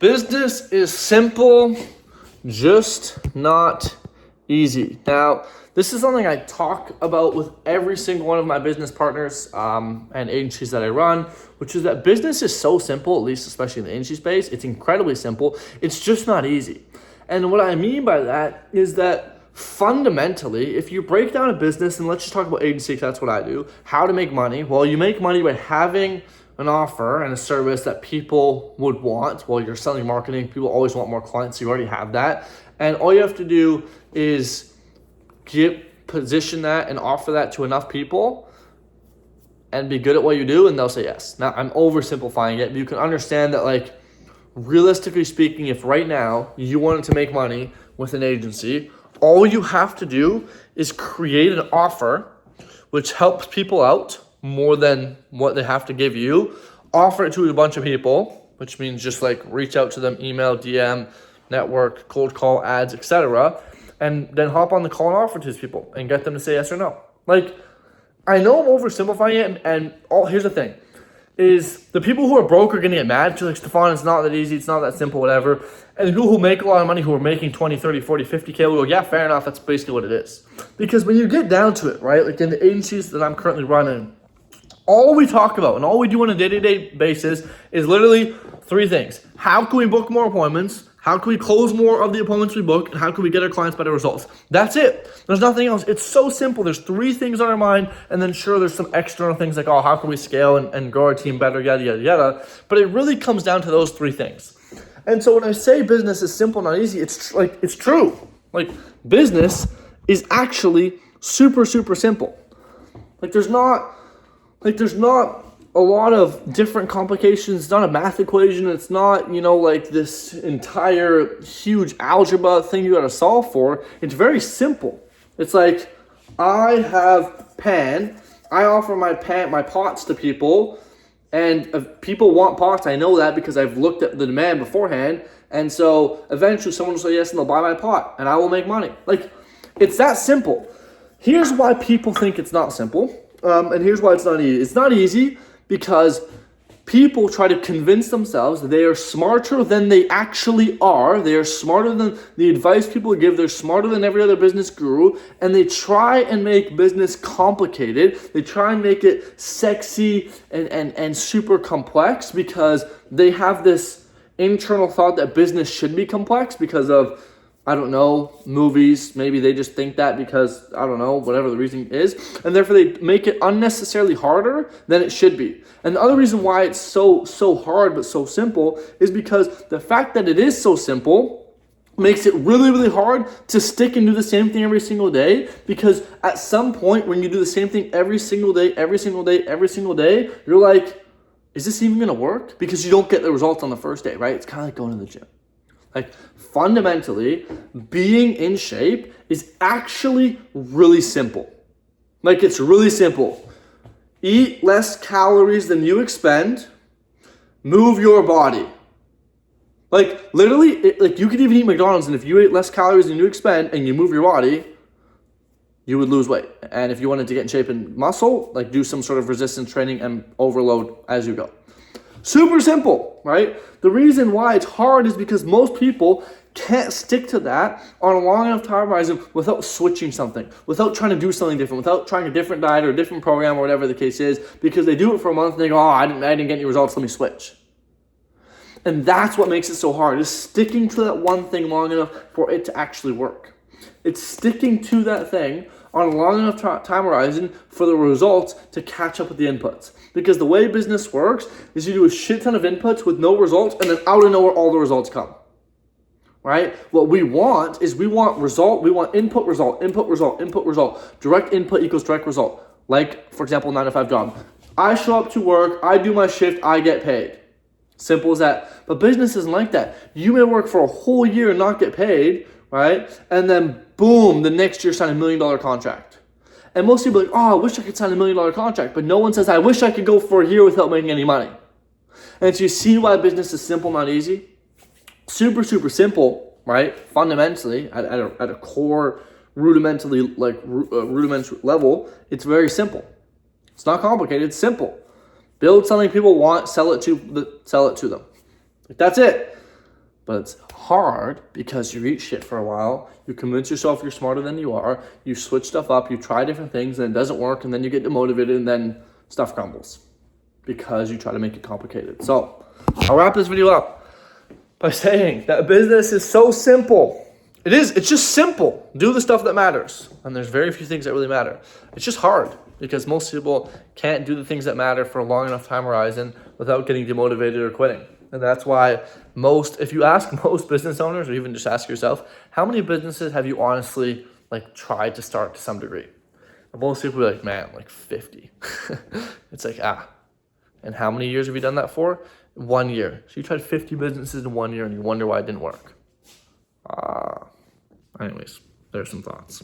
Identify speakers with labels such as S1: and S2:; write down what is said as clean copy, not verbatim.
S1: Business is simple, just not easy. Now, this is something I talk about with every single one of my business partners and agencies that I run, which is that business is so simple, at least especially in the agency space. It's incredibly simple. It's just not easy. And what I mean by that is that fundamentally, if you break down a business, and let's just talk about agency, because that's what I do, how to make money. Well, you make money by having an offer and a service that people would want. Well, you're selling marketing. People always want more clients. So you already have that. And all you have to do is position that and offer that to enough people and be good at what you do, and they'll say yes. Now, I'm oversimplifying it, but you can understand that, like, realistically speaking, if right now you wanted to make money with an agency, all you have to do is create an offer which helps people out more than what they have to give you, offer it to a bunch of people, which means just like reach out to them, email, DM, network, cold call, ads, etc., and then hop on the call and offer to these people and get them to say yes or no. Like, I know I'm oversimplifying it, and here's the thing, is the people who are broke are gonna get mad because, like, Stefan, it's not that easy, it's not that simple, whatever. And the people who make a lot of money, who are making 20, 30, 40, 50K will go, yeah, fair enough, that's basically what it is. Because when you get down to it, right, like in the agencies that I'm currently running, all we talk about and all we do on a day-to-day basis is literally three things. How can we book more appointments? How can we close more of the appointments we book? And how can we get our clients better results? That's it. There's nothing else. It's so simple. There's three things on our mind, and then sure, there's some external things like, oh, how can we scale and grow our team better, yada, yada, yada. But it really comes down to those three things. And so when I say business is simple, not easy, it's true. Like, business is actually super, super simple. There's not a lot of different complications. It's not a math equation. It's not, like this entire huge algebra thing you got to solve for. It's very simple. It's like, I have pan. I offer my pots to people, and if people want pots, I know that because I've looked at the demand beforehand. And so eventually someone will say yes and they'll buy my pot and I will make money. Like, it's that simple. Here's why people think it's not simple. And here's why it's not easy. It's not easy because people try to convince themselves that they are smarter than they actually are. They are smarter than the advice people give. They're smarter than every other business guru. And they try and make business complicated. They try and make it sexy and super complex because they have this internal thought that business should be complex because of, I don't know, movies. Maybe they just think that because, I don't know, whatever the reason is. And therefore they make it unnecessarily harder than it should be. And the other reason why it's so hard but so simple is because the fact that it is so simple makes it really, really hard to stick and do the same thing every single day. Because at some point when you do the same thing every single day, you're like, is this even going to work? Because you don't get the results on the first day, right? It's kind of like going to the gym. Like, fundamentally, being in shape is actually really simple. Like, it's really simple. Eat less calories than you expend. Move your body. Like, literally, you could even eat McDonald's, and if you ate less calories than you expend and you move your body, you would lose weight. And if you wanted to get in shape and muscle, like, do some sort of resistance training and overload as you go. Super simple, right? The reason why it's hard is because most people can't stick to that on a long enough time horizon without switching something, without trying to do something different, without trying a different diet or a different program or whatever the case is, because they do it for a month and they go, oh, I didn't get any results, let me switch. And that's what makes it so hard, is sticking to that one thing long enough for it to actually work. It's sticking to that thing on a long enough time horizon for the results to catch up with the inputs. Because the way business works is you do a shit ton of inputs with no results, and then out of nowhere, all the results come. Right? What we want is we want input, result. Direct input equals direct result. Like, for example, 9-to-5 job. I show up to work, I do my shift, I get paid. Simple as that. But business isn't like that. You may work for a whole year and not get paid, right? And then boom, the next year sign $1 million contract. And most people are like, oh, I wish I could sign $1 million contract. But no one says, I wish I could go for a year without making any money. And so you see why business is simple, not easy? Super, super simple, right? Fundamentally, at a core, rudimentary level, it's very simple. It's not complicated, it's simple. Build something people want, sell it to them. That's it. But it's hard because you eat shit for a while. You convince yourself you're smarter than you are. You switch stuff up. You try different things and it doesn't work. And then you get demotivated and then stuff crumbles because you try to make it complicated. So I'll wrap this video up by saying that business is so simple. It's just simple. Do the stuff that matters. And there's very few things that really matter. It's just hard because most people can't do the things that matter for a long enough time horizon without getting demotivated or quitting. And that's why if you ask most business owners, or even just ask yourself, how many businesses have you honestly tried to start to some degree? And most people will be like, man, 50. It's like, and how many years have you done that for? 1 year. So you tried 50 businesses in 1 year and you wonder why it didn't work. Anyways, there's some thoughts.